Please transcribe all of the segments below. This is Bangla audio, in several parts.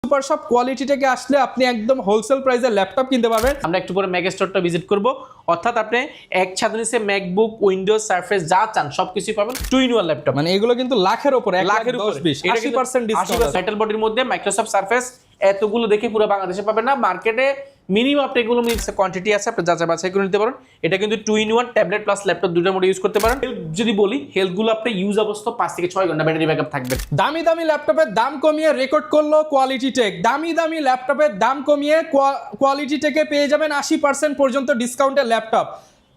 সুপার শপ কোয়ালিটি থেকে আসলে আপনি একদম হোলসেল প্রাইসে ল্যাপটপ কিনতে পারবেন। আমরা একটু পরে ম্যাক স্টোরটা ভিজিট করব, অর্থাৎ আপনি এক ছাদের নিচে ম্যাকবুক, উইন্ডোজ, সারফেস যা চান সবকিছুই পাবেন 2-in-1 ল্যাপটপ। মানে এগুলো কিন্তু লাখের উপরে, 1 লাখ 10 20 80% ডিসকাউন্ট। মেটাল বডির মধ্যে মাইক্রোসফট সারফেস এতগুলো দেখে পুরো বাংলাদেশে পাবেন না, মার্কেটে মিনিমাম আপনি এগুলো কোয়ান্টিটি আছে, আপনি যাচাই বাছাই করে নিতে পারেন। এটা কিন্তু 2-in-1 ট্যাবলেট প্লাস ল্যাপটপ দুটোর মধ্যে ইউজ করতে পারেন। যদি বলি হেলথগুলো আপনি ইউজ অবস্থা 5 থেকে 6 ঘন্টা ব্যাটারি ব্যাকআপ থাকবে। দামি দামি ল্যাপটপের দাম কমিয়ে রেকর্ড করলো কোয়ালিটি টেক। দামি দামি ল্যাপটপের দাম কমিয়ে কোয়ালিটি টেকে পেয়ে যাবেন 80% পর্যন্ত ডিসকাউন্টের ল্যাপটপ।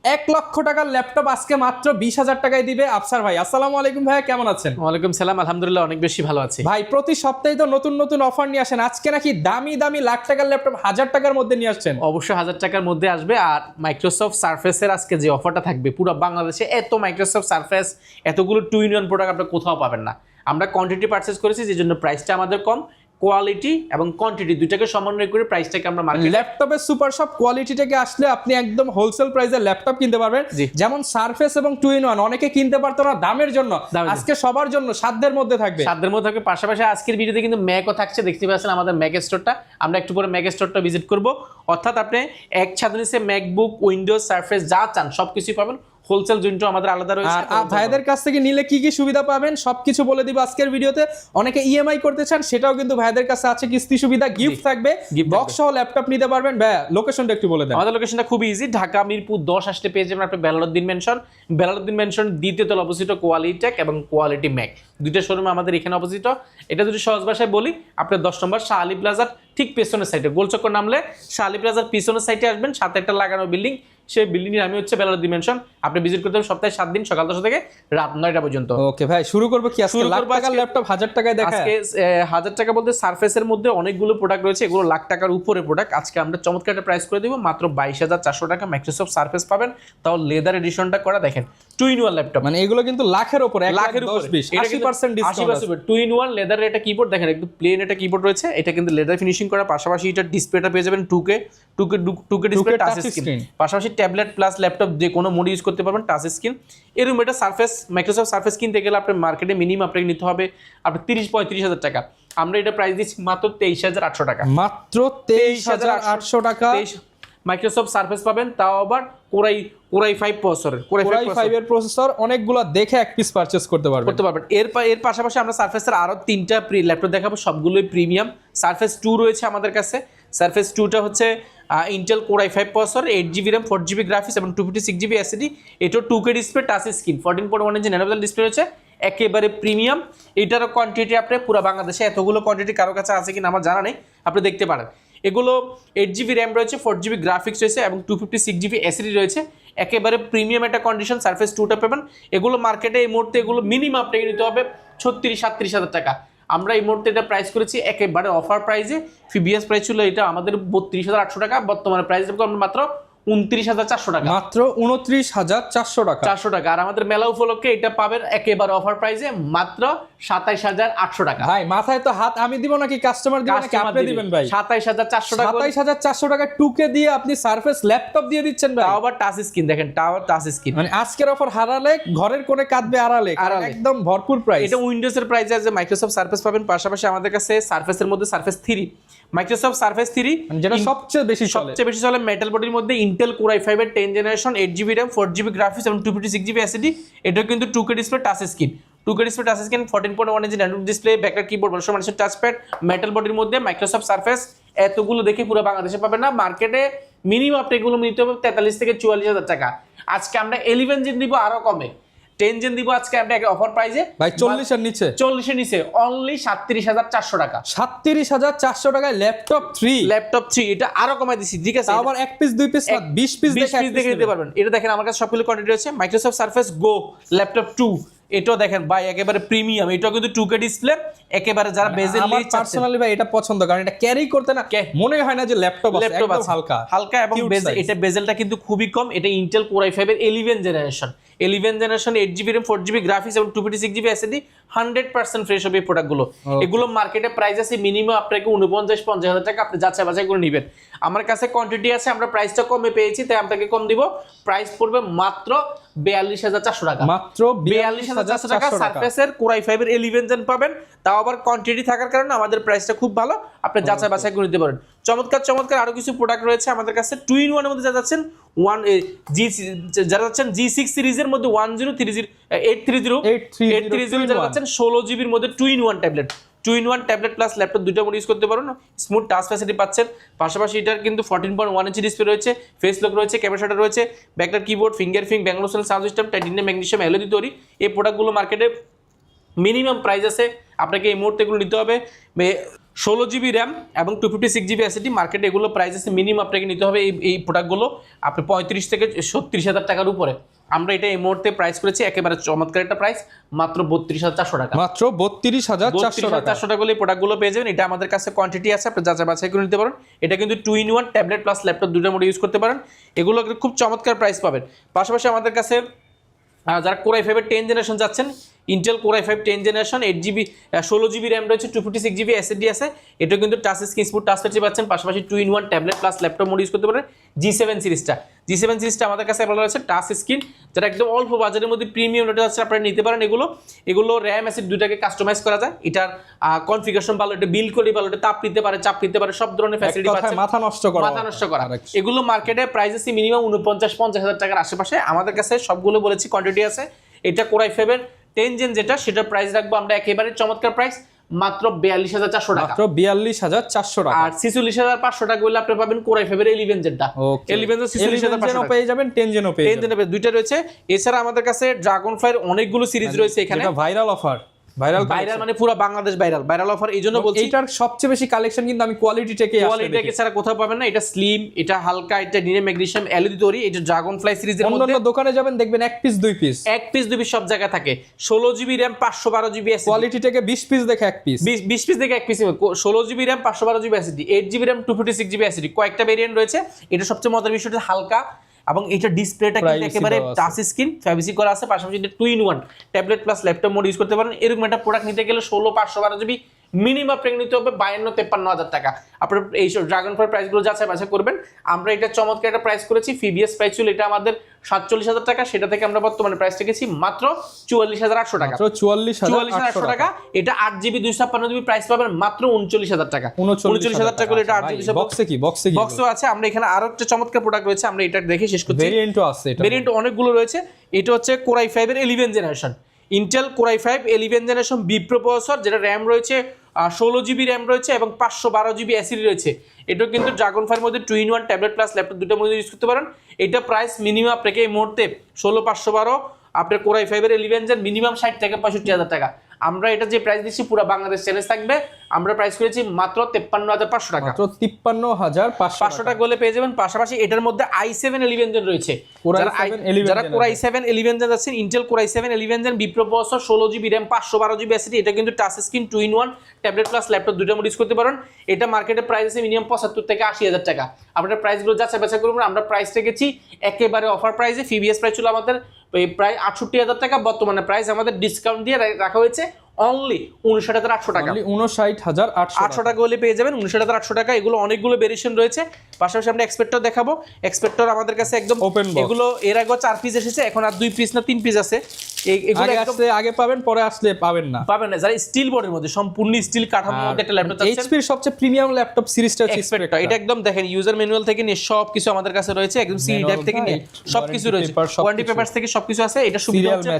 1 লক্ষ টাকার ল্যাপটপ আজকে মাত্র 20,000 টাকায় দিবে আফসার ভাই। আসসালামু আলাইকুম ভাইয়া, কেমন আছেন? ওয়ালাইকুম সালাম, আলহামদুলিল্লাহ অনেক বেশি ভালো আছি ভাই। প্রতি সপ্তাহে তো নতুন নতুন অফার নিয়ে আসেন, আজকে নাকি দামি দামি লাখ টাকার ল্যাপটপ 1000 টাকার মধ্যে নিয়ে আসছেন। অবশ্যই 1000 টাকার মধ্যে আসবে। আর মাইক্রোসফট সারফেসের আজকে যে অফারটা থাকবে পুরো বাংলাদেশে এত মাইক্রোসফট সারফেস এতগুলো 2-in-1 প্রোডাক্ট আপনি কোথাও পাবেন না। আমরা কোয়ান্টিটি পারচেজ করেছি, যে জন্য প্রাইসটা আমাদের কম। কোয়ালিটি এবং কোয়ান্টিটি দুইটাকে সমন্বয় করে প্রাইসটাকে আমরা মার্কেটে ল্যাপটপের সুপার শপ কোয়ালিটি থেকে আসলে আপনি একদম হোলসেল প্রাইসে ল্যাপটপ কিনতে পারবেন। যেমন সারফেস এবং 2-in-1 অনেকে কিনতে পারতো না দামের জন্য, আজকে সবার জন্য সাধ্যের মধ্যে থাকবে। পাশাপাশি আজকের ভিডিওতে কিন্তু ম্যাকও থাকছে, দেখতে পাচ্ছেন আমাদের ম্যাক স্টোরটা। আমরা একটু পরে ম্যাক স্টোরটা ভিজিট করব, অর্থাৎ আপনি এক ছাদের নিচে ম্যাকবুক, উইন্ডোজ, সারফেস যা চান সবকিছুই পাবেন। হোলসেল জুনটো আমাদের আলাদা রয়েছে। আর ভাইদের কাছ থেকে নিলে কি কি সুবিধা পাবেন সবকিছু বলে দিব আজকের ভিডিওতে। অনেকে ইএমআই করতে চান, সেটাও কিন্তু ভাইদের কাছে আছে, কিস্তি সুবিধা, গিফট থাকবে, বক্স সহ ল্যাপটপ নিতে পারবেন। ভাই লোকেশনটা একটু বলে দেন। আমাদের লোকেশনটা খুব ইজি, ঢাকা মিরপুর 10 আসতে পেয়ে যাবেন আপনি বেলালউদ্দিন মেনশন দ্বিতীয় তলা অপোজিট কোয়ালিটি টেক এবং কোয়ালিটি ম্যাক দুইটা শোরুম আমাদের এখানে অপোজিট। এটা যদি সহজ ভাষায় বলি, আপনি 10 নম্বর শাহ আলী প্লাজার ঠিক পেছনের সাইডে গোলচক্কর নামলে শাহ আলী প্লাজার পিছনের সাইডে আসবেন, সাথে একটা লাগানো বিল্ডিং, সেই বিল্ডিং এর নামই হচ্ছে বেলালউদ্দিন মেনশন। আপনি ভিজিট করতে হবে সপ্তাহে 7 দিন, সকাল 10 থেকে রাত 9টা পর্যন্ত। ওকে ভাই, শুরু করব কি আজকে? লাখ টাকার ল্যাপটপ 1000 টাকায় দেখায়। আজকে 1000 টাকা বলতে সারফেসের মধ্যে অনেকগুলো প্রোডাক্ট রয়েছে, এগুলো লাখ টাকার উপরে প্রোডাক্ট। আজকে আমরা চমৎকার একটা প্রাইস করে দিব, মাত্র 22,400 টাকা মাইক্রোসফট সারফেস পাবেন, তাও লেদার এডিশনটা করা। দেখেন 2-in-1 ল্যাপটপ, মানে এগুলো কিন্তু লাখের উপরে, 1 লাখ 10 20 80% ডিসকাউন্ট। 2-in-1 লেদারের একটা কিবোর্ড দেখেন, একদম প্লেন একটা কিবোর্ড রয়েছে, এটা কিন্তু লেদার ফিনিশিং করা। পাশাপাশি এটা ডিসপ্লেটা পেয়ে যাবেন 2K ডিসপ্লে, টাচ স্ক্রিন। পাশাপাশি ট্যাবলেট প্লাস ল্যাপটপ যে কোনো মোডে ইউজ করতে পারবেন, টাচ স্ক্রিন। এরকম এটা সারফেস মাইক্রোসফট সারফেস কিনতে গেলে আপনার মার্কেটে মিনিমাম আপনাকে নিতে হবে আপনার 30-35,000 টাকা। আমরা এটা প্রাইস দিচ্ছি মাত্র 23,800 টাকা। মাত্র 23,800 টাকা মাইক্রোসফট সারফেস পাবেন, তাও আবার কোরাই 5 প্রসেসরের, কোরাই 5 এর প্রসেসর। অনেকগুলো দেখে এক পিস পারচেজ করতে পারবেন। এর পাশাপাশি আমরা সারফেসের আরো 3টা ল্যাপটপ দেখাবো, সবগুলোই প্রিমিয়াম। সারফেস 2 রয়েছে আমাদের কাছে। সারফেস 2টা হচ্ছে Intel core i 5 processor, 8GB RAM, 4GB graphics এবং 256GB SSD। এটাও 2K ডিসপ্লে, টাচ স্ক্রিন, 14.1 ইঞ্চি ন্যানো বেজেল ডিসপ্লে রয়েছে, একেবারে প্রিমিয়াম। এটারও কোয়ান্টিটি আপনি পুরো বাংলাদেশে এতগুলো কোয়ান্টিটি কারো কাছে আছে কিনা আমার জানা নেই, আপনি দেখতে পারেন। এগুলো 8GB RAM রয়েছে, 4GB গ্রাফিক্স রয়েছে এবং 256GB SSD রয়েছে, একেবারে প্রিমিয়াম একটা কন্ডিশন। সারফেস 2টা পাবেন। এগুলো মার্কেটে এই মুহূর্তে এগুলো মিনিমাম আপনাকে নিতে হবে 36-37,000 টাকা। আমরা এই মুহূর্তে এটা প্রাইস করেছি একেবারে অফার প্রাইসে। প্রিভিয়াস প্রাইস ছিল এটা আমাদের 32,800 টাকা, বর্তমানে প্রাইস দেবো আমরা মাত্র 29,400 টাকা। মাত্র 29,400 টাকা। 400 টাকা। আর আমাদের মেলা উপলক্ষে এটা পাবেন একেবারে অফার প্রাইসে মাত্র 27,800 টাকা। ভাই মাথায় তো হাত আমি দিব নাকি কাস্টমার দিবেন নাকি আপনি দিবেন ভাই? 27,400 টাকা। 27,400 টাকা 2K দিয়ে আপনি সারফেস ল্যাপটপ দিয়ে দিচ্ছেন ভাই। তাও আবার টাচ স্ক্রিন, দেখেন তাও টাচ স্ক্রিন। মানে আজকের অফার হারালে ঘরের কোণে কাঁদবে আড়ালে, একদম ভরপুর প্রাইস। এটা উইন্ডোজ এর প্রাইসে আছে, মাইক্রোসফট সারফেস পাবেন। পাশাপাশি আমাদের কাছে সারফেসের মধ্যে সারফেস 3, মাইক্রোসফট সারফেস 3 যেটা সবচেয়ে বেশি চলে মেটাল বডির মধ্যে, ইন্টেল কোরাই 5 এর 10 generation, 8GB RAM, 4GB graphics এবং 256GB SSD। এটা কিন্তু 2K display, touch screen, 2K display, touch screen, 14.1 ইঞ্চি ন্যানো ডিসপ্লে, ব্যাকলাইট কিবোর্ড, মানুষের টাচপ্যাড, মেটাল বডির মধ্যে মাইক্রোসফট সারফেস এতগুলো দেখে পুরো বাংলাদেশে পাবেন না। মার্কেটে মিনিমাম আপনি এগুলো নিতে হবে 43,000-44,000 টাকা। আজকে আমরা 11 জেন দিব আরো কমে, 10 জেন দিব আজকে আমরা অফার প্রাইসে ভাই 40 এর নিচে, 40 এর নিচে অনলি 37,400 টাকা। 37,400 টাকায় ল্যাপটপ 3 এটা আরো কমাই দিছি, ঠিক আছে? আবার 1 পিস 2 পিস না 20 পিস দেখে নিতে পারবেন। এটা দেখেন আমার কাছে সবগুলো কোয়ান্টিটি রয়েছে। মাইক্রোসফট সারফেস গো ল্যাপটপ 2, এটাও দেখেন ভাই একেবারে প্রিমিয়াম। এটাও কিন্তু 2K ডিসপ্লে, একেবারে যারা বেজেল আমার পার্সোনালি ভাই এটা পছন্দ, কারণ এটা ক্যারি করতে না মনে হয় না যে ল্যাপটপ আছে, একদম হালকা এবং এটা বেজেলটা কিন্তু খুবই কম। এটা ইন্টেল কোরাই 5 এর 11 generation, 8GB RAM, 4GB graphics এবং 256GB SSD, 100% ফ্রেশ হবে এই প্রোডাক্টগুলো। এগুলো মার্কেটে প্রাইস আছে মিনিমাম আপনাকে 49-50,000 টাকা, আপনি যাচাই বাছাই করে নেবেন। আমার কাছে কোয়ান্টিটি আছে, আমরা প্রাইসটা কমে পেয়েছি তাই আপনাকে কম দিব। প্রাইস পড়বে মাত্র 42,400 টাকা। মাত্র 42,400 টাকা সারফেসের কোরাই 5 এর 11 জেন পাবেন, তাও আবার কোয়ান্টিটি থাকার কারণে আমাদের প্রাইসটা খুব ভালো। আপনি যাচাই বাছাই করে নিতে পারেন। চমৎকার চমৎকার আরো কিছু প্রোডাক্ট রয়েছে আমাদের কাছে। 2-in-1 এর মধ্যে যা যাচ্ছেন যারা যাচ্ছেন G6 সিরিজের মধ্যে 830 যারা যাচ্ছেন 16 জিবির মধ্যে 2-in-1 tablet, 2-in-1 tablet plus laptop দুইটা মোড ইউজ করতে পারেন। স্মুথ টাচ ফ্যাসিলিটি পাচ্ছেন, পাশাপাশি এটার কিন্তু 14.1 ইঞ্চি ডিসপ্লে রয়েছে, ফেস লক রয়েছে, ক্যামেরা শাটার রয়েছে, backlight keyboard, fingerprint, Bangalore sound system, titanium magnesium alloy তৈরি। এই প্রোডাক্টগুলো মার্কেটে মিনিমাম প্রাইস আছে, আপনাকে এই মুহূর্তে এগুলো নিতে হবে 16 জিবি র্যাম এবং 256 জিবি এসএসডি। মার্কেটে এগুলো প্রাইস আছে মিনিমাম আপনাকে নিতে হবে এই প্রোডাক্টগুলো আপনি 35 থেকে 37,000 টাকার উপরে। আমরা এটা এই মুহূর্তে প্রাইস করেছি একেবারে চমৎকার একটা প্রাইস, মাত্র 32,400 টাকা। মাত্র 32,400 টাকা এই প্রোডাক্টগুলো পেয়ে যাবেন। এটা আমাদের কাছে কোয়ান্টিটি আছে, আপনি যাচাই বাছাই করে নিতে পারেন। এটা কিন্তু 2-in-1 ট্যাবলেট প্লাস ল্যাপটপ দুটো মোডে ইউজ করতে পারেন। এগুলো খুব চমৎকার প্রাইস পাবেন। পাশাপাশি আমাদের কাছে যারা Core i5 এর 10 জেনারেশন যাচ্ছেন, Intel Core i5 10 generation 16 GB RAM রয়েছে, 256 জিবি এসএসডি আছে। এটা কিন্তু touch screen smooth touch facility পাচ্ছেন, পাশাপাশি 2-in-1 tablet plus laptop mode use করতে পারেন। G7 সিরিজটা আমাদের কাছে অ্যাভেলেবল আছে, টাচ স্ক্রিন, যারা একদম অল্প বাজারের মধ্যে প্রিমিয়াম রেটে আছে আপনারা নিতে পারেন। এগুলো র্যাম অ্যাসিড দুইটাকে কাস্টমাইজ করা যায়, এটার কনফিগারেশন ভালো, এটা বিল্ড কোয়ালিটি ভালো, এটা তাপ নিতে পারে, চাপ নিতে পারে, সব ধরনের ফ্যাসিলিটি পাচ্ছেন। মাথা নষ্ট করা এগুলো মার্কেটে প্রাইস আছে মিনিমাম 49-50,000 টাকার আশেপাশে। আমাদের কাছে সবগুলো বলেছি কোয়ান্টিটি আছে। এটা Core i5 এর 10 জেন যেটা, সেটার প্রাইস রাখবো আমরা একেবারে চমৎকার প্রাইস, মাত্র 42,400 টাকা। মাত্র 42,400 টাকা। আর 46,500 টাকা হলে আপনি পাবেন Core i5 এর 11 জেনটা। 11 জেন 46,500 পেয়ে যাবেন, 10 জেনও পেয়ে যাবেন, দুইটা রয়েছে। এছাড়া আমাদের কাছে Dragonfly অনেকগুলো সিরিজ রয়েছে এখানে, ভাইরাল অফার, ভাইরাল মানে পুরো বাংলাদেশ ভাইরাল অফার। এইজন্য বলছি এটার সবচেয়ে বেশি কালেকশন কিন্তু আমি কোয়ালিটি টেকে ছাড়া কোথাও পাবেন না। এটা স্লিম, এটা হালকা, এটা ডিনে ম্যাগনেসিয়াম অ্যালয় তৈরি। এটা Dragonfly সিরিজের মধ্যে অন্যান্য দোকানে যাবেন দেখবেন এক পিস দুই পিস সব জায়গায় থাকে। 16 GB RAM 512 GB SSD, quality টেকে 20 পিস দেখে এক পিস, 20 পিস দেখে এক piece. 16 GB RAM 512 GB SSD, 8 GB RAM 256 GB SSD, কয়েকটা ভেরিয়েন্ট রয়েছে। এটা সবচেয়ে মজার বিষয়টা হালকা, এবং এটা ডিসপ্লেটা কিন্তু একেবারে টাচ স্ক্রিন ফ্যাবিসি করা আছে, পাশাপাশি এটা 2-in-1 tablet plus laptop mode use করতে পারেন। এরকম একটা প্রোডাক্ট নিতে গেলে 16/512 জিবি মিনিমাম আপনাকে নিতে হবে 52-53,000 টাকা। আপনার এই Dragonfly প্রাইসগুলো যাচাই বাছাই করবেন। আমরা এটা চমৎকার একটা প্রাইস করেছি, প্রিভিয়াস প্রাইস ছিল এটা আমাদের 47,000 টাকা, সেটা থেকে আমরা বর্তমানে প্রাইস রেখেছি মাত্র 44,800 টাকা। 44,800 টাকা। এটা 8 জিবি 256 জিবি প্রাইস পাবেন মাত্র 39,000 টাকা। 39,000 টাকা এটা 8 জিবি বক্সও আছে। আমরা এখানে আরো একটা চমৎকার প্রোডাক্ট রয়েছে, আমরা এটা দেখে শেষ করছি। ভেরিয়েন্টও আছে, ভেরিয়েন্ট অনেকগুলো রয়েছে। এটা হচ্ছে Core i5 এর 11 generation, Intel Core i5 11 generation B processor, যেটা র্যাম রয়েছে 16 জিবি র্যাম রয়েছে এবং 512 জিবি এসএসডি রয়েছে। এটাও কিন্তু Dragonfly এর মধ্যে 2-in-1 ট্যাবলেট প্লাস ল্যাপটপ দুটো মধ্যে ইউজ করতে পারেন। এটা প্রাইস মিনিমাম আপনাকে এই মুহূর্তে 16,512, আপনার Core i5 এর 11 জেন মিনিমাম 60 থেকে 65,000 টাকা। আমরা এটা যে প্রাইস দিচ্ছি পুরো বাংলাদেশ চ্যালেঞ্জ থাকবে, আমরা প্রাইস করেছি মাত্র 53,500 টাকা। মাত্র 53,500 টাকা বলে পেয়ে যাবেন। পাশাপাশি এটার মধ্যে i7 11 জেন রয়েছে, যারা Core i7 11 জেন আছেন, Intel Core i7 11 gen B processor, 16 GB RAM 512 GB SSD. এটা কিন্তু touch screen 2-in-1 tablet plus laptop দুটো মোড ইউজ করতে পারেন। এটা মার্কেটে প্রাইস আছে মিনিমাম 75 থেকে 80,000 টাকা। আপনারা প্রাইসগুলো যাচাই বাছাই করবেন। আমরা প্রাইস রেখেছি একেবারে অফার প্রাইসে। প্রিভিয়াস প্রাইস ছিল আমাদের প্রায় 68,000 টাকা, বর্তমানে প্রাইস আমাদের ডিসকাউন্ট দিয়ে রাখা হয়েছে অনলি 59,800 টাকা। 59,800 টাকা হলে পেয়ে যাবেন 59,800 টাকা। এগুলো অনেকগুলো ভেরিয়েশন রয়েছে। পাশাপাশি আমরা এক্সপেক্টর দেখাবো। এক্সপেক্টর আমাদের কাছে একদম ওপেন বক্স, এগুলো এর আগে 4 পিস এসেছে, এখন আর 2 পিস না 3 পিস আছে। এগুলো আগে পাবেন, পরে আসলে পাবেন না। যারা স্টিল বোর্ডের মধ্যে সম্পূর্ণ স্টিল কাঠামোর মধ্যে একটা ল্যাপটপ চাচ্ছেন, এইচপি এর সবচেয়ে প্রিমিয়াম ল্যাপটপ সিরিজটা হচ্ছে এক্সপেক্টর। এটা একদম দেখেন ইউজার ম্যানুয়াল থেকে নিয়ে সবকিছু আমাদের কাছে রয়েছে, একদম সিডি টাইপ থেকে নিয়ে সবকিছু রয়েছে, ওয়ারেন্টি পেপারস থেকে সবকিছু আছে। এটা সুবিধা হচ্ছে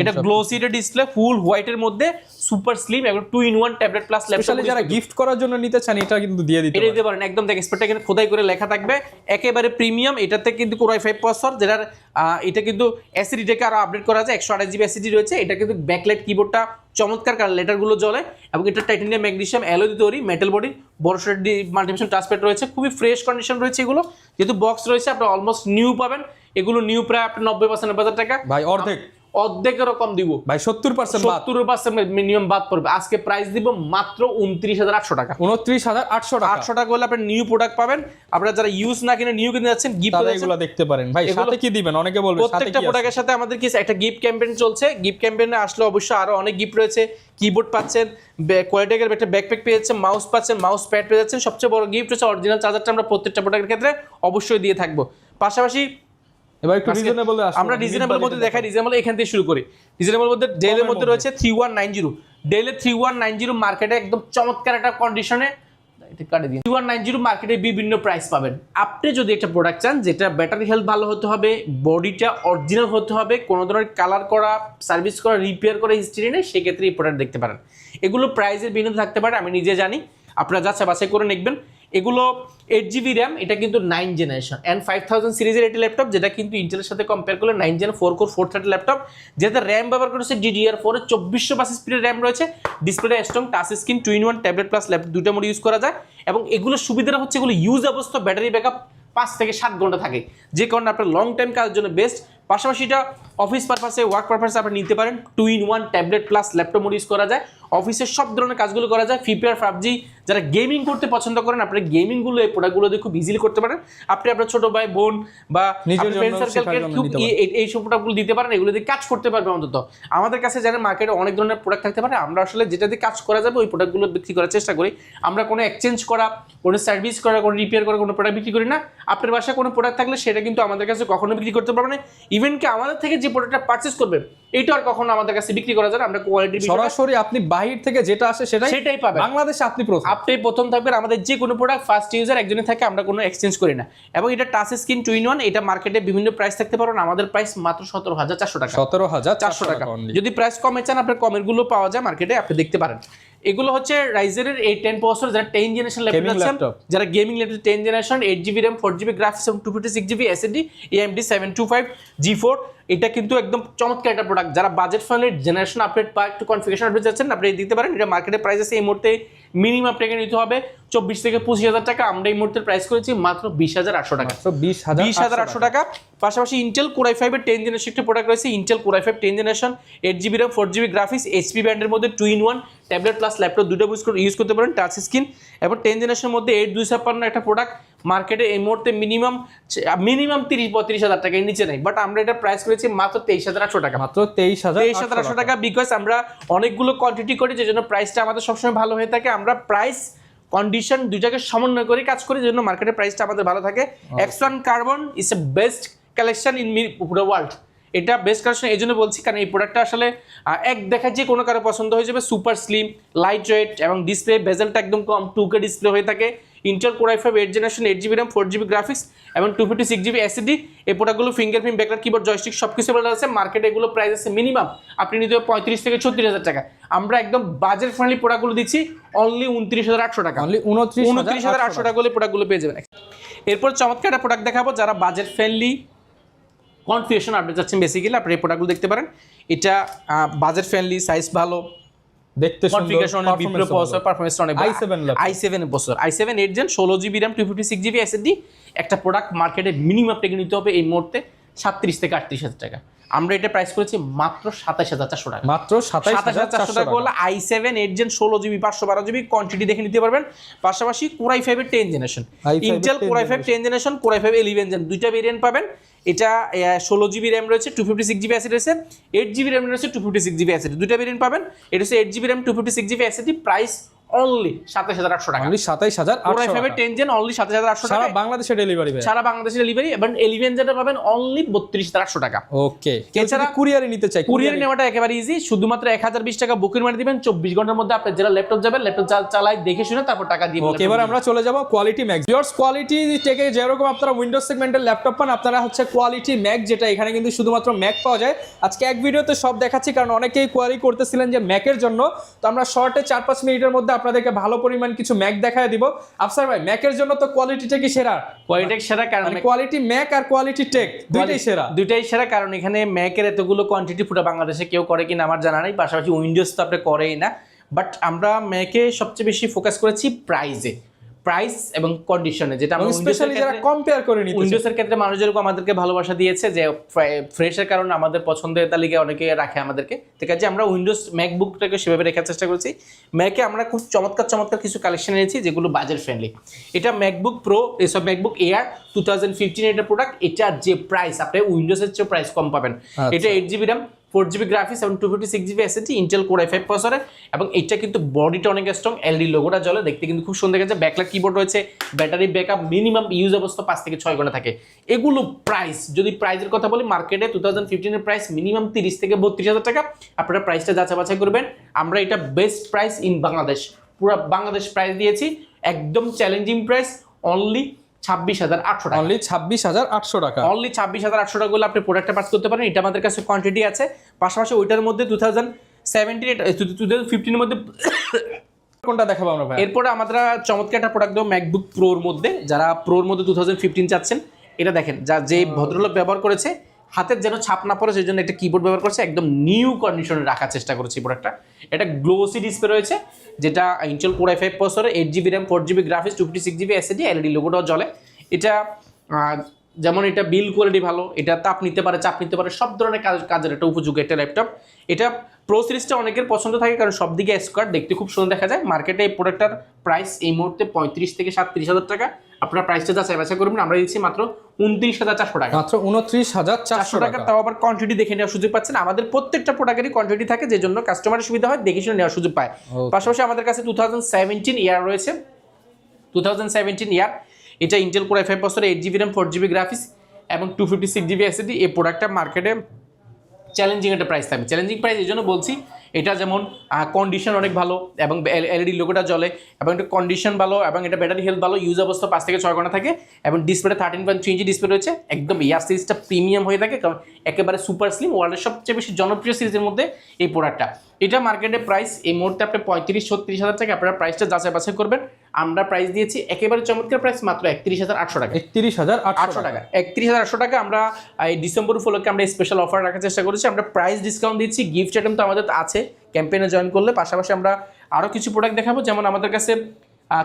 এটা গ্লোসি ডিসপ্লে, ফুল হোয়াইটের মধ্যে, সুপার স্লিম এবং 2-in-1 ট্যাবলেট প্লাস ল্যাপটপ। যারা গিফট করার জন্য নিতে চান এটা কিন্তু দিয়ে দিতে পারেন। একদম দেখ এক্সপেক্টর এখানে খোদাই করে লেখা থাকবে, একেবারে প্রিমিয়াম। এটাতে কিন্তু Core i5 প্রসেসর, যেটার এটা কিন্তু এসএসডি থেকে আরো আপডেট করা যায়, 128 জিবি এসএসডি রয়েছে। এটা কিন্তু ব্যাকলাইট কিবোর্ডটা চমৎকার, কারণ লেটারগুলো জ্বলে, এবং এটা টাইটানিয়াম ম্যাগনেসিয়াম অ্যালয় তৈরি, মেটাল বডি, বড় মাল্টিমিশন টাচপ্যাড রয়েছে, খুবই ফ্রেশ কন্ডিশন রয়েছে। এগুলো যেহেতু বক্স রয়েছে আপনার অলমোস্ট নিউ পাবেন। এগুলো নিউ প্রায় আপনার 90% টাকা, ভাই অর্ধেকেরও কম দিব ভাই, 70% মিনিমাম বাদ পড়বে। আজকে প্রাইস দিব মাত্র 29,800 টাকা। 29,800 টাকা। 800 টাকা হলে আপনি নিউ প্রোডাক্ট পাবেন। আপনারা যারা ইউজ না কিনে নিউ কিনে যাচ্ছেন, গিফট এগুলো দেখতে পারেন। ভাই সাথে কি দিবেন অনেকে বলবে, প্রত্যেকটা প্রোডাক্টের সাথে আমাদের কি একটা গিফট ক্যাম্পেইন চলছে। গিফট ক্যাম্পেইনে আসলে অবশ্যই আরো অনেক গিফট রয়েছে। কিবোর্ড পাচ্ছেন, কোয়ালিটির একটা ব্যাকপ্যাক পেয়ে যাচ্ছেন, মাউস পাচ্ছেন, মাউস প্যাড পেয়ে যাচ্ছেন। সবচেয়ে বড় গিফট হচ্ছে অরিজিনাল চার্জারটা আমরা প্রত্যেকটা প্রোডাক্টের ক্ষেত্রে অবশ্যই দিয়ে থাকবো। পাশাপাশি এবার একটু রিজনেবল আমরা রিজনেবলের মধ্যে দেখাই। রিজনেবল এখান থেকে শুরু করি। রিজনেবলের মধ্যে ডেলের মধ্যে রয়েছে 3190। ডেলের 3190 মার্কেটে একদম চমৎকার একটা কন্ডিশনে এটা কাটে দিন। 2190 মার্কেটে বিভিন্ন প্রাইস পাবেন। আপনি যদি একটা প্রোডাক্ট চান যেটা ব্যাটারি হেলথ ভালো হতে হবে, বডিটা অরিজিনাল হতে হবে, কোনো ধরনের কালার করা, সার্ভিস করা, রিপেয়ার করা হিস্ট্রি নেই, সেক্ষেত্রে এই প্রোডাক্ট দেখতে পারেন। এগুলো প্রাইসের বিভিন্ন থাকতে পারে, আমি নিজে জানি, আপনারা যাচাই বাছাই করে দেখবেন। এগুলো 8GB র্যাম, এটা কিন্তু 9 জেনারেশন অ্যান্ড 5000 সিরিজের একটি ল্যাপটপ, যেটা কিন্তু ইন্টেলের সাথে কম্পেয়ার করলে 9 জেন 4 কোর 430 ল্যাপটপ, যেটা র্যাম ব্যবহার করেছে DDR4 এর 2400 স্পিডের র্যাম রয়েছে, ডিসপ্লেটা strong, touch screen, 2-in-1 tablet plus laptop দুটো মোড ইউজ করা যায়। এবং এগুলো সুবিধাটা হচ্ছে এগুলো ইউজ অবস্থা ব্যাটারি ব্যাকআপ 5 থেকে 7 ঘন্টা থাকে, যে কারণে আপনার লং টাইম কাজের জন্য বেস্ট। পাশাপাশি এটা অফিস পারপাসে, ওয়ার্ক পারপাসে আপনি নিতে পারেন। 2-in-1 tablet plus laptop mode use করা যায়, অফিসের সব ধরনের কাজগুলো করা যায়। ফ্রি ফায়ার, পাবজি যারা গেমিং করতে পছন্দ করেন, আপনারা গেমিংগুলো এই প্রোডাক্টগুলো দিয়ে খুব ইজিলি করতে পারেন। আপনি আপনার ছোট ভাই বোন বা ফ্রেন্ড সার্কেলকে খুব এই সব প্রোডাক্টগুলো দিতে পারেন, এগুলো দিয়ে কাজ করতে পারবে। অন্তত আমাদের কাছে জানেন মার্কেটে অনেক ধরনের প্রোডাক্ট থাকতে পারে, আমরা আসলে যেটা দিয়ে কাজ করা যাবে ওই প্রোডাক্টগুলো বিক্রি করার চেষ্টা করি। আমরা কোনো এক্সচেঞ্জ করা, কোনো সার্ভিস করা, কোনো রিপেয়ার করা কোনো প্রোডাক্ট বিক্রি করি না। আপনার বাসায় কোনো প্রোডাক্ট থাকলে সেটা কিন্তু আমাদের কাছে কখনো বিক্রি করতে পারবে না। ইভেন কি আমাদের থেকে যে প্রোডাক্টটা পারচেজ করবে এইটা আর কখনো আমাদের কাছে বিক্রি করা যায় না। আমরা কোয়ালিটি সরাসরি আপনি বাহির থেকে যেটা আসে সেটাই পাবেন। বাংলাদেশে আপনি প্রথম থাকবেন। আমাদের যে কোনো প্রোডাক্ট ফার্স্ট ইউজার একজনের থাকে, আমরা কোনো এক্সচেঞ্জ করি না। এবং এটা টাচ স্ক্রিন 2-in-1, এটা মার্কেটে বিভিন্ন প্রাইস থাকতে পারে, আমাদের প্রাইস মাত্র 17400 টাকা। 17400 টাকা। যদি প্রাইস কমে চান, আপনার কমের গুলো পাওয়া যায় মার্কেটে, আপনি দেখতে পারেন। এগুলো হচ্ছে রাইজেনের 810 প্রসেসর, যারা 10 জেনারেশন ল্যাপটপ, যারা gaming laptop 10 generation, 8GB RAM, 4GB graphics এবং 256GB SSD, AMD 725 G4। এটা কিন্তু একদম চমৎকার একটা প্রোডাক্ট। যারা বাজেট ফ্রেন্ডলি জেনারেশন আপডেট বা একটু কনফিগারেশন আপডেট যাচ্ছেন, আপনি দিতে পারেন। এটা মার্কেটে প্রাইস আছে এই মুহূর্তে মিনিমাম আপনাকে নিতে হবে 24 থেকে 25000 টাকা। আমরা এই মুহূর্তে প্রাইস করেছি মাত্র 20800 টাকা। 20800 টাকা। পাশাপাশি ইন্টেল কোর i5 এর 10 জেনারেশন একটা প্রোডাক্ট রয়েছে, Intel core i5 10 generation, 8GB RAM, 4GB graphics, HP ব্র্যান্ডের মধ্যে 2-in-1 ট্যাবলেট প্লাস ল্যাপটপ দুটো ইউজ করতে পারেন, টাচ স্ক্রিন। এবং 10 জেনারেশনের মধ্যে 8256 একটা প্রোডাক্ট মার্কেটে এই মুহূর্তে মিনিমাম 30-32 হাজার টাকার নিচে নেই, বাট আমরা এটা প্রাইস করেছি মাত্র 23800 টাকা। মাত্র 23800 টাকা। বিকজ আমরা অনেকগুলো কোয়ান্টিটি করি, যে জন্য প্রাইসটা আমাদের সবসময় ভালো হয়ে থাকে। আমরা প্রাইস কন্ডিশন দুইটাকে সমন্বয় করে কাজ করি, যে জন্য মার্কেটের প্রাইসটা আমাদের ভালো থাকে। X1 carbon is a best collection in পুরো ওয়ার্ল্ড। এটা বেস্ট কালেকশন এই জন্য বলছি, কারণ এই প্রোডাক্টটা আসলে এক দেখায় যে কোনো কারো পছন্দ হয়ে যাবে। সুপার স্লিম, লাইট ওয়েট এবং ডিসপ্লে বেজেলটা একদম কম, 2K ডিসপ্লে হয়ে থাকে। Intel core i5 8 generation, 8GB RAM, 4GB graphics এবং 256GB SSD। এই প্রোডাক্টগুলো ফিঙ্গারপ্রিন্ট, ব্যাকলাইট, কিবোর্ড, জয়স্টিক সবকিছু অ্যাভেলেবল আছে। মার্কেটে এগুলো প্রাইস আছে মিনিমাম আপনি নিতে হবে 35 থেকে 36000 টাকা। আমরা একদম বাজেট ফ্রেন্ডলি প্রোডাক্টগুলো দিচ্ছি অনলি 29800 টাকা। অনলি 29800 টাকা হলে প্রোডাক্টগুলো পেয়ে যাবেন। এরপর চমৎকার একটা প্রোডাক্ট দেখাবো, যারা বাজেট ফ্রেন্ডলি কনফিগারেশন আপডেট চাচ্ছেন বেসিক্যালি আপনি এই প্রোডাক্টগুলো দেখতে পারেন। এটা বাজেট ফ্রেন্ডলি, সাইজ ভালো, দেখতে কনফিগারেশন বিপ্লব প্রসেসর, পারফরম্যান্স অনেক i7 processor, i7 8 gen, 16GB RAM, 256GB SSD। একটা প্রোডাক্ট মার্কেটে মিনিমাম আপনাকে নিতে হবে এই মুহূর্তে 37 থেকে 38000 টাকা। আমরা এটা প্রাইস করেছি মাত্র 27400 টাকা। মাত্র 27400 টাকা হলে i7 8 gen 16GB 512GB quantity দেখে নিতে পারবেন। পাশাপাশি কোর i5 এর 10 generation, Intel core i5 10 generation, core i5 11 gen, দুইটা ভেরিয়েন্ট পাবেন। এটা 16GB র্যাম রয়েছে, 256GB SSD রয়েছে, 8GB র্যাম রয়েছে, 256GB SSD, দুইটা ভেরিয়েন্ট পাবেন। এটা হচ্ছে 8GB RAM, 256GB SSD, price only 27800 টাকা। অনলি 27800 কোর i5 এর 10 জেন অনলি 27800 টাকা। সারা বাংলাদেশে ডেলিভারি ভাই, সারা বাংলাদেশে ডেলিভারি। এবং 11 জেনটা পাবেন অনলি 32800 টাকা। ওকে, এছাড়া কুরিয়ারে নিতে চাই, কুরিয়ারে নেওয়াটা একেবারে ইজি। শুধুমাত্র 1020 টাকা বুকিং মানি দিবেন, 24 ঘন্টার মধ্যে আপনার যারা ল্যাপটপ যাবেন, ল্যাপটপ চালাই দেখে শুনে তারপর টাকা দিয়ে। ওকে, এবার আমরা চলে যাব কোয়ালিটি ম্যাক্স। ভিউয়ার্স, কোয়ালিটি থেকে যেরকম আপনারা উইন্ডোজ সেগমেন্টের ল্যাপটপ পান, আপনারা হচ্ছে কোয়ালিটি ম্যাক, যেটা এখানে কিন্তু শুধুমাত্র ম্যাক পাওয়া যায়। আজকে এক ভিডিওতে সব দেখাচ্ছি, কারণ অনেকেই কোয়ারি করতেছিলেন যে ম্যাকের জন্য, তো আমরা শর্টে 4-5 মিনিটের মধ্যে আপনাদেরকে ভালো পরিমাণ কিছু ম্যাক দেখায় দিব। আফসার ভাই, ম্যাকের জন্য তো কোয়ালিটিটা কি সেরা? কোয়ালিটি সেরা, কারণ কোয়ালিটি ম্যাক আর কোয়ালিটি টেক দুইটাই সেরা, কারণ এখানে ম্যাকের এতগুলো কোয়ান্টিটি পুরো বাংলাদেশে কেউ করে কিনা আমার জানা নেই। পাশাপাশি উইন্ডোজ তো আপনি করেই না, বাট আমরা ম্যাকে সবচেয়ে বেশি ফোকাস করেছি প্রাইস এবং কন্ডিশনে, যেটা আমরা স্পেশালি যারা কম্পেয়ার করে নিতে। উইন্ডোজের ক্ষেত্রে মানুষ যেরকম আমাদেরকে ভালোবাসা দিয়েছে যে ফ্রেশের কারণে আমাদের পছন্দের তালিকায় অনেকে রাখে আমাদেরকে, ঠিক আছে, আমরা উইন্ডোজ ম্যাকবুকটাকে সেভাবে রাখার চেষ্টা করছি। ম্যাকে আমরা খুব চমৎকার কিছু কালেকশন এনেছি যেগুলো বাজেট ফ্রেন্ডলি। এটা ম্যাকবুক প্রো, এসব ম্যাকবুক এয়ার 2015 এর প্রোডাক্ট। এটার যে প্রাইস, আপনি উইন্ডোজের চেয়ে প্রাইস কম পাবেন। এটা 8GB র্যাম, 4GB গ্রাফিক্স এবং 256GB SSD, Intel core i5 প্রসেসরে। এবং এটা কিন্তু বডিটা অনেক স্ট্রং, এলডি লোগোটা জ্বলে, দেখতে কিন্তু খুব সুন্দর গেছে। ব্যাকলাইট কিবোর্ড রয়েছে, ব্যাটারি ব্যাকআপ মিনিমাম ইউজ অবস্থা 5 থেকে 6 ঘন্টা থাকে। এগুলো প্রাইস, যদি প্রাইসের কথা বলি, মার্কেটে 2015 এর প্রাইস মিনিমাম 30 থেকে 32000 টাকা। আপনারা প্রাইসটা যাচাই বাছাই করবেন। আমরা এটা বেস্ট প্রাইস ইন বাংলাদেশ, পুরো বাংলাদেশ প্রাইস দিয়েছি। একদম চ্যালেঞ্জিং প্রাইস, অনলি 26,800 টাকা। অনলি 26,800 টাকা। অনলি 26,800 টাকা হলে আপনি প্রোডাক্টটা পাস করতে পারেন। এটা আমাদের কাছে কোয়ান্টিটি আছে। পাশাপাশি ওইটার মধ্যে 2015 এর মধ্যে কোনটা দেখাবো আমরা ভাই? এরপরে আমরা চমৎকার একটা প্রোডাক্ট দেবো ম্যাকবুক প্রোর মধ্যে। যারা প্রোর মধ্যে 2015 চাচ্ছেন, এটা দেখেন, যে ভদ্রলোক ব্যবহার করেছে হাতের যেন ছাপ না পড়ে সেই জন্য একটা কিবোর্ড ব্যবহার করছে, একদম নিউ কন্ডিশনে রাখার চেষ্টা করেছি প্রোডাক্টটা। এটা গ্লোসি ডিসপ্লে রয়েছে, যেটা Intel core i5 processor, 8GB RAM, 4GB graphics, 256GB SSD, LED লোগোটাও জ্বলে। এটা যেমন এটা বিল কোয়ালিটি ভালো, এটা তাপ নিতে পারে, চাপ নিতে পারে, সব ধরনের কাজের একটা উপযোগী একটা ল্যাপটপ। এটা প্রো সিরিজটা অনেকের পছন্দ থাকে, কারণ সব দিকে স্কোয়ার দেখতে খুব সুন্দর দেখা যায়। মার্কেটে এই প্রোডাক্টটার প্রাইস এই মুহূর্তে 35 থেকে 37,000 টাকা। আপনারা প্রাইসটা যাচাই বাছাই করবেন, আমরা দিচ্ছি মাত্র 29,400 টাকা। মাত্র 29,400 টাকা। তাও আবার কোয়ান্টিটি দেখে নেওয়ার সুযোগ পাচ্ছেন। আমাদের প্রত্যেকটা প্রোডাক্টেরই কোয়ান্টিটি থাকে, যে জন্য কাস্টমারের সুবিধা হয়, দেখে শুনে নেওয়ার সুযোগ পায়। পাশাপাশি আমাদের কাছে 2017 ইয়ার রয়েছে, 2017 ইয়ার। এটা Intel core i5 processor, 8GB RAM, 4GB graphics এবং 256GB SSD। এই প্রোডাক্টটা মার্কেটে চ্যালেঞ্জিং একটা প্রাইস থাকবে। চ্যালেঞ্জিং প্রাইস এই জন্য বলছি, এটা যেমন কন্ডিশন অনেক ভালো এবং এলইডি লোগোটা জ্বলে এবং এটা কন্ডিশন ভালো এবং এটা ব্যাটারি হেলথ ভালো, ইউজ অবস্থা 5 থেকে 6 ঘন্টা থাকে এবং ডিসপ্লে 13.3 ইঞ্চি ডিসপ্লে রয়েছে। একদম এয়ার সিরিজটা প্রিমিয়াম হয়ে থাকে, কারণ একেবারে সুপার স্লিম, ওয়ার্ল্ডের সবচেয়ে বেশি জনপ্রিয় সিরিজের মধ্যে এই প্রোডাক্টটা। এটা মার্কেটে প্রাইস এই মুহূর্তে আপনি 35-36 হাজার টাকা। আপনারা প্রাইসটা যাচাই বাছাই করবেন। আমরা প্রাইস দিয়েছি একেবারে চমৎকার প্রাইস, মাত্র 31,800 টাকা। 31,800 টাকা। 31,800 টাকা। আমরা এই ডিসেম্বর উপলক্ষে আমরা স্পেশাল অফার রাখার চেষ্টা করেছি। আমরা প্রাইস ডিসকাউন্ট দিচ্ছি, গিফট আইটেম তো আমাদের আছে ক্যাম্পেইনে জয়েন করলে। পাশাপাশি আমরা আরও কিছু প্রোডাক্ট দেখাবো, যেমন আমাদের কাছে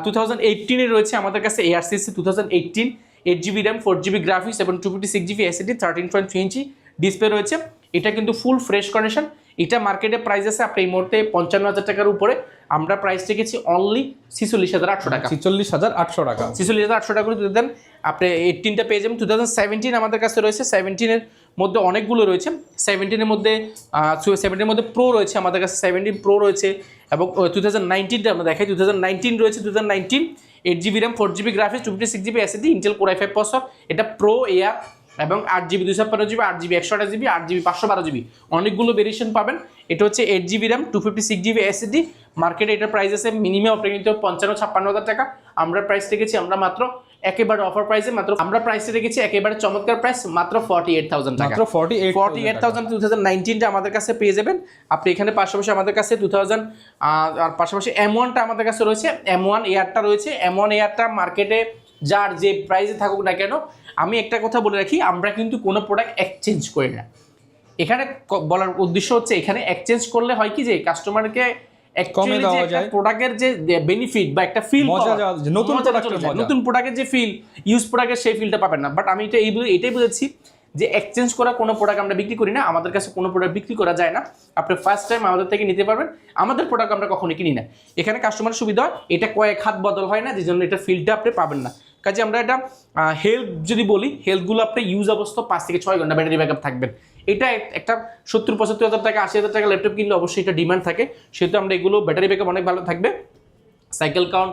2018 রয়েছে আমাদের কাছে air series 2018, 8GB RAM, 4GB graphics এবং 256GB SSD, 13.3 ইঞ্চি ডিসপ্লে রয়েছে। এটা কিন্তু ফুল ফ্রেশ কন্ডিশন। এটা মার্কেটে প্রাইস আছে আপনি এই মুহূর্তে 55,000 টাকার উপরে। আমরা প্রাইস রেখেছি অনলি 46,800 টাকা। 46,800 টাকা। 46,800 টাকা করে দেন আপনি 18টা পেয়ে যাবেন। 2017 আমাদের কাছে রয়েছে, 17-এর মধ্যে অনেকগুলো রয়েছে। 17-এর মধ্যে 17-এর মধ্যে প্রো রয়েছে আমাদের কাছে, 17 প্রো রয়েছে এবং 2019টা আমরা দেখাই। 2019 রয়েছে, 2019 8GB RAM, 4GB graphics, 256GB SSD, Intel core i5 processor. এটা প্রো এয়ার এবং 8GB 256GB, 8GB 128GB, 8GB 512GB, অনেকগুলো ভেরিয়েশন পাবেন। এটা হচ্ছে 8GB RAM, 256GB SSD। মার্কেটে এটার প্রাইস আছে মিনিমাম আপনি কিন্তু 55-56 হাজার টাকা। আমরা প্রাইস রেখেছি আমরা মাত্র একেবারে অফার প্রাইসে, মাত্র আমরা প্রাইসে রেখেছি একেবারে চমৎকার প্রাইস, মাত্র 48,000 টাকা। মাত্র 48,000 2019টা আমাদের কাছে পেয়ে যাবেন আপনি এখানে। পাশাপাশি আমাদের কাছে 2000 আর পাশাপাশি M1টা আমাদের কাছে রয়েছে, M1 এয়ারটা রয়েছে। M1 এয়ারটা মার্কেটে যার যে প্রাইসে থাকুক না কেন, আমি একটা কথা বলে রাখি, আমরা কিন্তু কোনো প্রোডাক্ট এক্সচেঞ্জ করি না। এখানে বলার উদ্দেশ্য হচ্ছে, এখানে এক্সচেঞ্জ করলে হয় কি যে কাস্টমারকে কমে দেওয়া যায়, প্রোডাক্টের যে বেনিফিট বা একটা ফিল, নতুন প্রোডাক্টের যে ফিল, ইউজ প্রোডাক্টের সেই ফিলটা পাবেন না। বাট আমি এটা এটাই বুঝেছি যে এক্সচেঞ্জ করা কোনো প্রোডাক্ট আমরা বিক্রি করি না, আমাদের কাছে কোনো প্রোডাক্ট বিক্রি করা যায় না। আপনি ফার্স্ট টাইম আমাদের থেকে নিতে পারবেন, আমাদের প্রোডাক্ট আমরা কখনোই কিনি না। এখানে কাস্টমারের সুবিধা হয়, এটা কয়েক হাত বদল হয় না, যে জন্য এটা ফিলটা আপনি পাবেন না। কাজে আমরা এটা হেলথ যদি বলি, হেলথগুলো আপনি ইউজ অবস্থা 5 থেকে 6 ঘন্টা ব্যাটারি ব্যাকআপ থাকবেন। এটা একটা 70-75 হাজার টাকা, 80 হাজার টাকা ল্যাপটপ কিনলে অবশ্যই এটা ডিমান্ড থাকে, সেহেতু আমরা এগুলো ব্যাটারি ব্যাকআপ অনেক ভালো থাকবে। সাইকেল কাউন্ট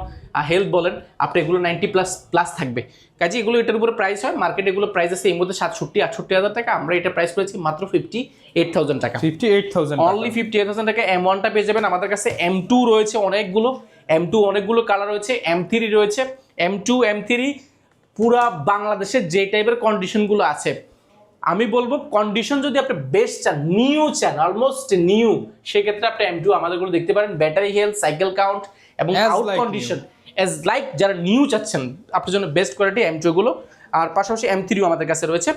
হেলথ বলেন আপনি এগুলো 90+ থাকবে। কাজে এগুলো এটার উপরে প্রাইস হয়, মার্কেটে এগুলো প্রাইস আছে এই মধ্যে 67-68 হাজার টাকা। আমরা এটা প্রাইস করেছি মাত্র 58,000 টাকা। 58,000 অনলি 58,000 টাকা। M1টা পেয়ে যাবেন আমাদের কাছে। M2 রয়েছে অনেকগুলো কালার রয়েছে। M3 রয়েছে। M2 M3 পুরা বাংলাদেশে যে টাইপের কন্ডিশনগুলো আছে, আমি বলবো কন্ডিশন যদি আপনি বেস্ট চান, নিউ চান, অলমোস্ট নিউ, সেক্ষেত্রে আপনি M2 আমাদেরগুলো দেখতে পারেন। ব্যাটারি হেলথ, সাইকেল কাউন্ট এবং আউট কন্ডিশন এজ লাইক যারা নিউ চাচ্ছেন আপনার জন্য বেস্ট কোয়ালিটি M2 গুলো। আর পাশাপাশি M3ও আমাদের কাছে রয়েছে।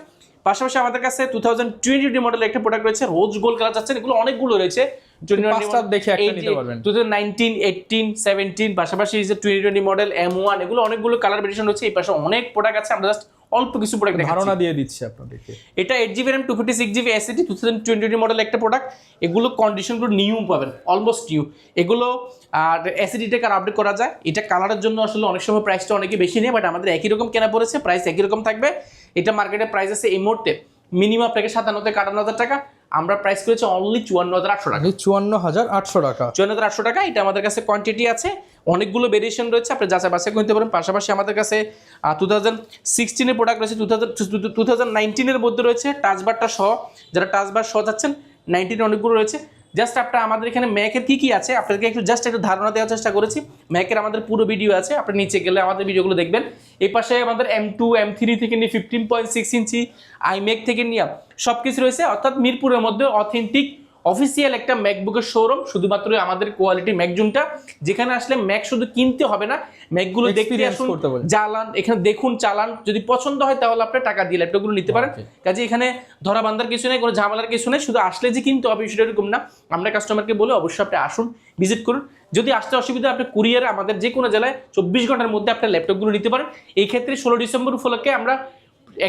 পাশাপাশি আমাদের কাছে 2020 মডেলের একটা প্রোডাক্ট রয়েছে, রোজ গোল্ড কালার চাচ্ছেন, এগুলো অনেকগুলো রয়েছে। 2019, 18, 17, পাশাপাশি 2020 মডেল M1, এগুলো অনেকগুলো কালার ভেরিয়েশন রয়েছে। এই পাশে অনেক প্রোডাক্ট আছে, আমরা জাস্ট অল্প কিছু প্রোডাক্ট ধারণা দিয়ে দিচ্ছি আপনাদেরকে। এটা 8GB RAM, 256GB SSD, 2020 model একটা প্রোডাক্ট। এগুলো কন্ডিশনগুলো নিউ পাবেন, অলমোস্ট নিউ। এগুলো আর SSD-টা কার আপডেট করা যায়, এটা কালারের জন্য আসলে অনেক সময় প্রাইসটা অনেকে বেশি নেয়, বাট আমাদের একই রকম কেনা পড়েছে, প্রাইস একই রকম থাকবে। এটা মার্কেটে প্রাইস আছে এই মুহূর্তে মিনিমাম আপনাকে 57,000-58,000 টাকা। আমরা প্রাইস করেছি অনলি 54,800 টাকা। 54,800 টাকা। 54,800 টাকা। এটা আমাদের কাছে কোয়ান্টিটি আছে, অনেকগুলো ভেরিয়েশন রয়েছে, আপনি যাচাই বাছাই করতে পারেন। পাশাপাশি আমাদের কাছে 2016 এর প্রোডাক্ট রয়েছে, 2019 এর মধ্যে রয়েছে টাচবারটা সহ। যারা টাচবার সহ যাচ্ছেন 19 অনেকগুলো রয়েছে। জাস্ট আপনার আমাদের এখানে ম্যাকের কি আছে আপনাদেরকে একটু ধারণা দেওয়ার চেষ্টা করেছি। ম্যাকের আমাদের পুরো ভিডিও আছে, আপনি নিচে গেলে আমাদের ভিডিওগুলো দেখবেন। এই পাশে আমাদের M2 M3 থেকে নিয়ে 15.6 ইঞ্চি iMac থেকে নিয়ে সব কিছু রয়েছে, অর্থাৎ মিরপুরের মধ্যে অথেন্টিক অফিসিয়াল একটা ম্যাকবুকের শোরুম, শুধুমাত্র আমাদের কোয়ালিটি ম্যাকজুনটা, যেখানে আসলে ম্যাক শুধু কিনতে হবে না, ম্যাকগুলো দেখতে Experience আসুন, করতে বলে। জ্বালান, এখানে দেখুন, চালান, যদি পছন্দ হয় তাহলে আপনি টাকা দিয়ে ল্যাপটপগুলো নিতে পারেন। কাজে এখানে ধরা বান্ধার কিছু নেই, কোনো ঝামেলার কিছু নেই, শুধু আসলে যে কিনতে হবে বিষয়টা এরকম না। আমরা কাস্টমারকে বলে অবশ্যই আপনি আসুন, ভিজিট করুন। যদি আসতে অসুবিধা, আপনি কুরিয়ারে আমাদের যে কোনো জেলায় 24 ঘন্টার মধ্যে আপনার ল্যাপটপগুলো নিতে পারেন। এই ক্ষেত্রে 16 ডিসেম্বর উপলক্ষে আমরা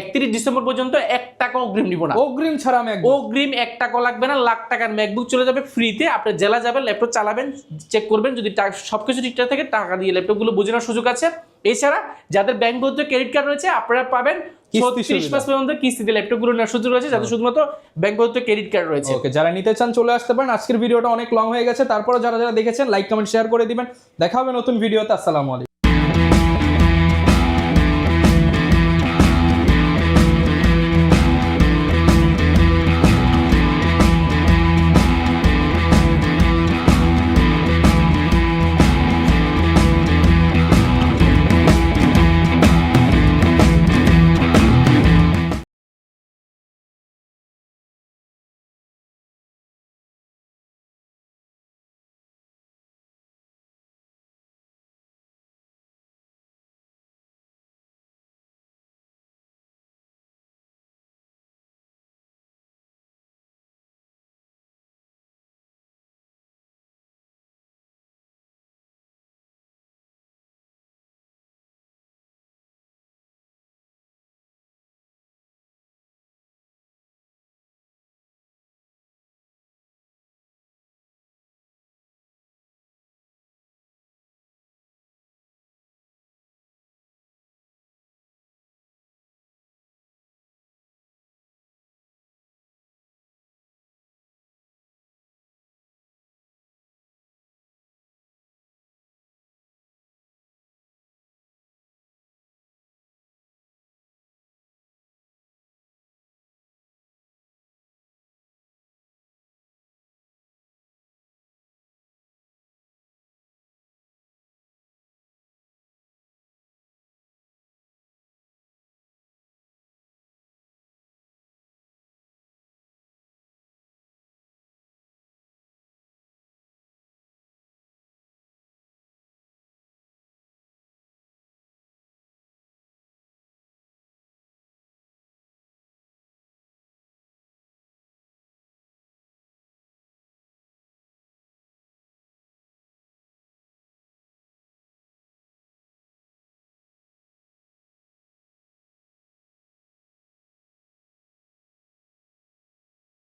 31 ডিসেম্বর পর্যন্ত 1 টাকা অগ্রিম নিব না। অগ্রিম ছাড়া ম্যাকবুক, অগ্রিম 1 টাকা লাগবে না, লাখ টাকার ম্যাকবুক চলে যাবে ফ্রিতে। আপনি জেলা যাবেন, ল্যাপটপ চালাবেন, চেক করবেন, যদি সবকিছু ঠিকঠাক থাকে টাকা দিয়ে ল্যাপটপগুলো বোঝানোর সুযোগ আছে। এছাড়া যাদের ব্যাংক ভর্তি ক্রেডিট কার্ড রয়েছে আপনারা পাবেন 36 মাস পর্যন্ত কিস্তিতে ল্যাপটপগুলো নেওয়ার সুযোগ রয়েছে, যাদের শুধুমাত্র ব্যাংক ভর্তি ক্রেডিট কার্ড রয়েছে। ওকে, যারা নিতে চান চলে আসতে পারেন। আজকের ভিডিওটা অনেক লং হয়ে গেছে, তারপরে যারা যারা দেখেছেন লাইক কমেন্ট শেয়ার করে দিবেন। দেখা হবে নতুন ভিডিওতে। আসসালামু আলাইকুম।